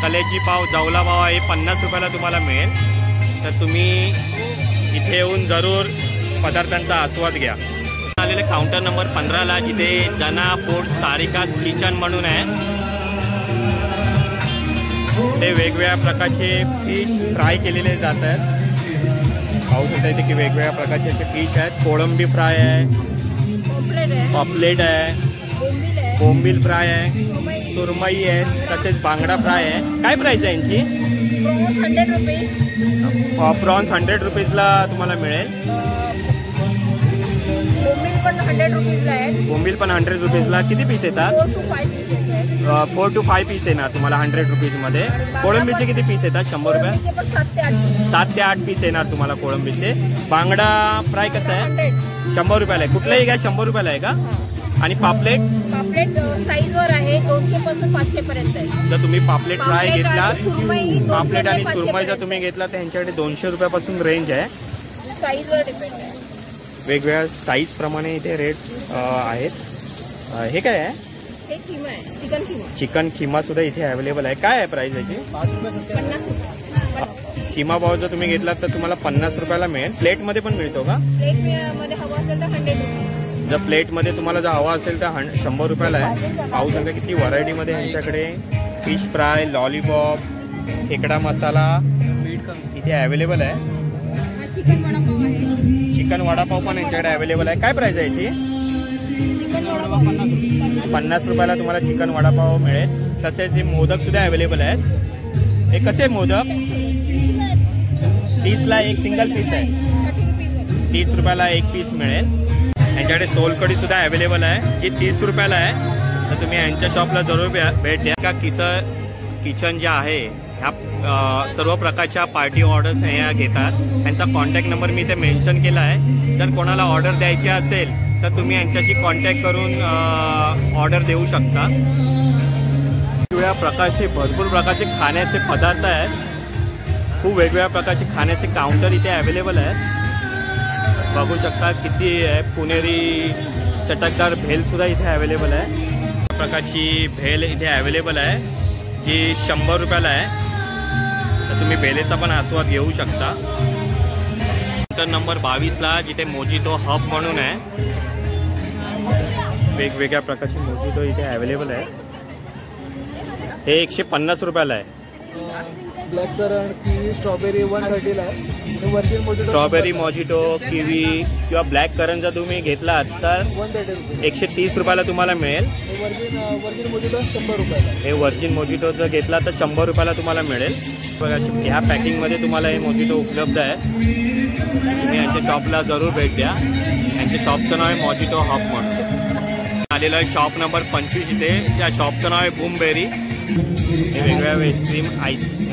कलेजी पाव, जवला पाव हे 50 रुपयाला तुम्हाला मिळेल। तर तुम्ही इथे येऊन जरूर पदार्थांचा आस्वाद घ्या। आलेले काउंटर नंबर 15ला जिथे जना फूड सारिकास किचन म्हणून आहे। ते वेगवेगळ्या प्रकारचे फिश फ्राय केलेले जात आहेत। पाहू शकता इथे की वेगवेगळ्या प्रकारचे असे फिश आहेत। कोळंबी फ्राय आहे, पॉपलेट आहे, बोंबील फ्राय आहे, सुरमई आहे, तसेच बांगडा फ्राय आहे। काय प्राइस आहे यांची? प्रॉन्स 100 रुपीजला तुम्हाला मिळेल। बोंबील पण 100 रुपीजला। किती पीस येतात? 4 to 5 पीस येणार तुम्हाला 100 रुपीजमध्ये। कोळंबीचे किती पीस येतात? 100 रुपये। 7 ते 8 पीस येणार तुम्हाला कोळंबीचे। बांगडा फ्राय कसं आहे? 100 रुपयाला आहे। कुठलाही घ्या 100 रुपयाला आहे का? आणि पापलेट साईजवर आहे 200 पासून 500 पर्यंत आहे। जर तुम्ही पापलेट फ्राय घेतला, पापलेट आणि सुरमई जर तुम्ही घेतला तर यांच्याकडे 200 रुपयापासून रेंज आहे। साईजवर डिपेंड आहे। वेगवेगळ्या साईज प्रमाणे इथे रेट आहेत। हे काय आहे? हे खिमा आहे, चिकन खिमा। चिकन खिमा सुद्धा इथे अवेलेबल आहे। काय आहे प्राइस याची? 50 खिमा पाव जर तुम्ही घेतला तर तुम्हाला 50 रुपयाला मिळेल। प्लेटमध्ये पण मिळतो का? प्लेटमध्ये हवा असेल तर 100 रुपये। जर प्लेटमध्ये तुम्हाला जर हवा असेल तर 100 रुपयाला आहे। पाहू शकता किती व्हरायटीमध्ये यांच्याकडे फिश फ्राय, लॉलीपॉप, खेकडा मसाला इथे अवेलेबल आहे। चिकन वडापाव आहे, चिकन वडापाव पण यांच्याकडे अवेलेबल आहे। काय प्राइस आहे याची? चिकन वडापाव 50 रुपयाला तुम्हाला चिकन वडापाव मिळेल। तसेच हे मोदक सुद्धा अवेलेबल आहेत। हे कसे मोदक? 30ला एक सिंगल पीस आहे। 30 रुपयाला एक पीस मिळेल। यांच्याकडे सोलकढी सुद्धा अवेलेबल आहे जी 30 रुपयाला आहे। तर तुम्ही यांच्या शॉपला जरूर भेट द्या। का किचन जे आहे ह्या सर्व प्रकारच्या पार्टी ऑर्डर्स ह्या घेतात। यांचा कॉन्टॅक्ट नंबर मी इथे मेन्शन केला आहे। जर कोणाला ऑर्डर द्यायची असेल तर तुम्ही यांच्याशी कॉन्टॅक्ट करून ऑर्डर देऊ शकता। वेगवेगळ्या प्रकारचे भरपूर प्रकारचे खाण्याचे पदार्थ आहेत. खूप वेगवेगळ्या प्रकारचे खाण्याचे काउंटर इथे अवेलेबल आहे. बघू शकता किती आहे. पुणेरी चटकदार भेलसुद्धा इथे अवेलेबल आहे. प्रकारची भेल इथे अवेलेबल आहे जी 100 रुपयाला आहे. तर तुम्ही भेलेचा पण आस्वाद घेऊ शकता. नंबर 22ला जिथे मोजितो हब म्हणून आहे. वेगवेगळ्या प्रकारची मोजितो इथे अवेलेबल आहे. हे 150 रुपयाला आहे. ब्लॅक करंट किवी स्ट्रॉबेरी 130 आहे. Virgin mojito strawberry mojito kiwi किंवा ब्लॅक करंट जर तुम्ही घेतला तर 130 130 रुपयाला तुम्हाला मिळेल. वर्जिन मोजिटो 100 रुपयाला. हे वर्जिन मोजिटो जर घेतला तर 100 रुपयाला तुम्हाला मिळेल. बघा ह्या पॅकिंगमध्ये तुम्हाला हे मोजिटो उपलब्ध आहे. तुम्ही यांच्या शॉपला जरूर भेट द्या. यांच्या शॉपचं नाव आहे मोजिटो हब म्हणून. आलेलं आहे शॉप नंबर 25 इथे. त्या शॉपचं नाव आहे बूमबेरी. हे वेगवेगळ्या आईस्क्रीम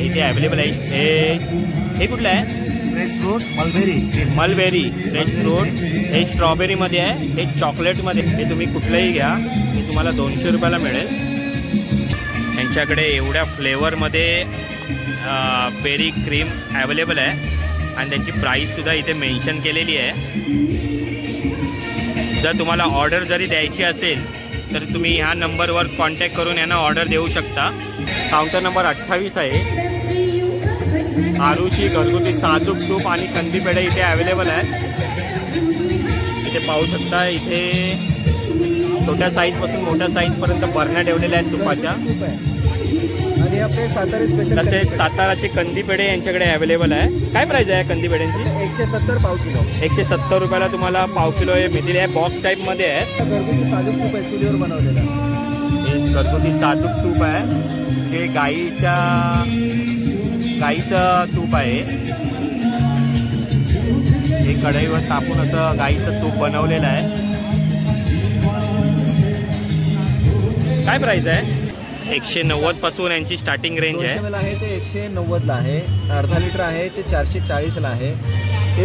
इथे अवेलेबल आहे. हे कुठलं आहे? Fresh fruit mulberry fresh fruit. हे स्ट्रॉबेरीमध्ये आहे. हे चॉकलेटमध्ये. हे तुम्ही कुठलंही घ्या. हे तुम्हाला 200 रुपयाला मिळेल. यांच्याकडे एवढ्या फ्लेवरमध्ये बेरी क्रीम अवेलेबल आहे आणि त्यांची प्राईससुद्धा इथे मेन्शन केलेली आहे. जर तुम्हाला ऑर्डर जरी द्यायची असेल तर तुम्ही ह्या नंबरवर कॉन्टॅक्ट करून यांना ऑर्डर देऊ शकता. काउंटर नंबर 28 आहे. आरुषी घरगुती साजूक तूप आणि कंदी पेढे इथे अवेलेबल आहे. इथे पाहू शकता. इथे छोट्या साईजपासून मोठ्या साईजपर्यंत बरण्या ठेवलेल्या आहेत तुपाच्या. आणि आपले सातारा स्पेशल तसेच साताराचे कंदी पेढे यांच्याकडे अवेलेबल आहे. काय प्राइस आहे कंदी पेढ्यांची? 170 पाव किलो. 170 रुपयाला तुम्हाला पाव किलो हे मिळतील. आहे बॉक्स टाईपमध्ये आहे. घरगुती साजूक तूप आहे चुलीवर बनवलेलं. हे घरगुती साजूक तूप आहे. हे गाईचं तूप आहे. हे कढईवर तापून असं गाईचं तूप बनवलेलं आहे. काय प्राइस आहे? 190 पासून यांची स्टार्टिंग रेंज आहे. 200 ml आहे ते 190 ला आहे. अर्धा लिटर आहे ते 440 ला आहे.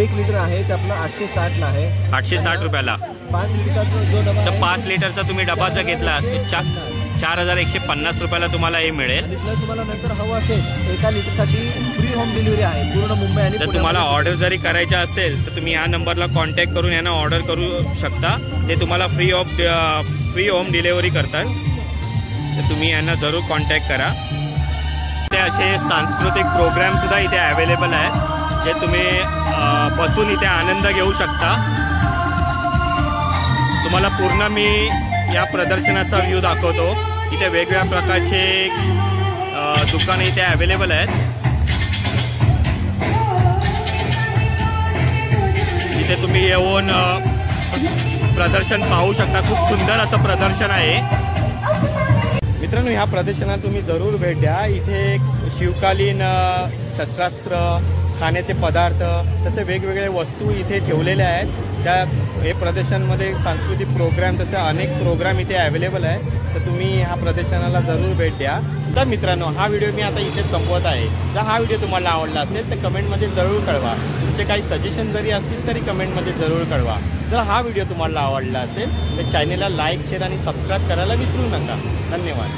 1 लिटर आहे ते आपलं 860 ला आहे. 860 रुपयाला. 5 लिटरचा जो डबा तर 5 लिटरचा तुम्ही डबा जर घेतला तर 4150 रुपयाला तुम्हाला हे मिळेल. जर तुम्हाला नंतर हवं असेल 1 लिटरसाठी फ्री होम डिलिव्हरी आहे पूर्ण मुंबई आणि जर तुम्हाला ऑर्डर जरी करायचा असेल तर तुम्ही ह्या नंबरला कॉन्टॅक्ट करून यांना ऑर्डर करू शकता. ते तुम्हाला फ्री होम डिलिव्हरी करतात. तर तुम्ही यांना जरूर कॉन्टॅक्ट करा. ते असे सांस्कृतिक प्रोग्रामसुद्धा इथे अवेलेबल आहे जे तुम्ही बसून इथे आनंद घेऊ शकता. तुम्हाला पूर्ण मी या प्रदर्शनाचा व्ह्यू दाखवतो. इथे वेगवेगळ्या प्रकारचे दुकानं इथे अवेलेबल आहेत. इथे तुम्ही येऊन प्रदर्शन पाहू शकता. खूप सुंदर असं प्रदर्शन आहे. मित्रांनो ह्या प्रदर्शनात तुम्ही जरूर भेट द्या. इथे शिवकालीन शस्त्रास्त्र, खाण्याचे पदार्थ तसे वेगवेगळे वस्तू इथे ठेवलेल्या आहेत. त्या हे प्रदर्शनमध्ये सांस्कृतिक प्रोग्राम तसे अनेक प्रोग्राम इथे अवेलेबल आहे. तर तुम्ही ह्या प्रदर्शनाला जरूर भेट द्या. तर मित्रांनो हा व्हिडिओ मी आता इथे संपवत आहे. जर हा व्हिडिओ तुम्हाला आवडला असेल तर कमेंटमध्ये जरूर कळवा. तुमचे काही सजेशन जरी असतील तरी कमेंटमध्ये जरूर कळवा. जर हा व्हिडिओ तुम्हाला आवडला असेल तर चॅनेलला लाईक, शेअर आणि सबस्क्राईब करायला विसरू नका. धन्यवाद.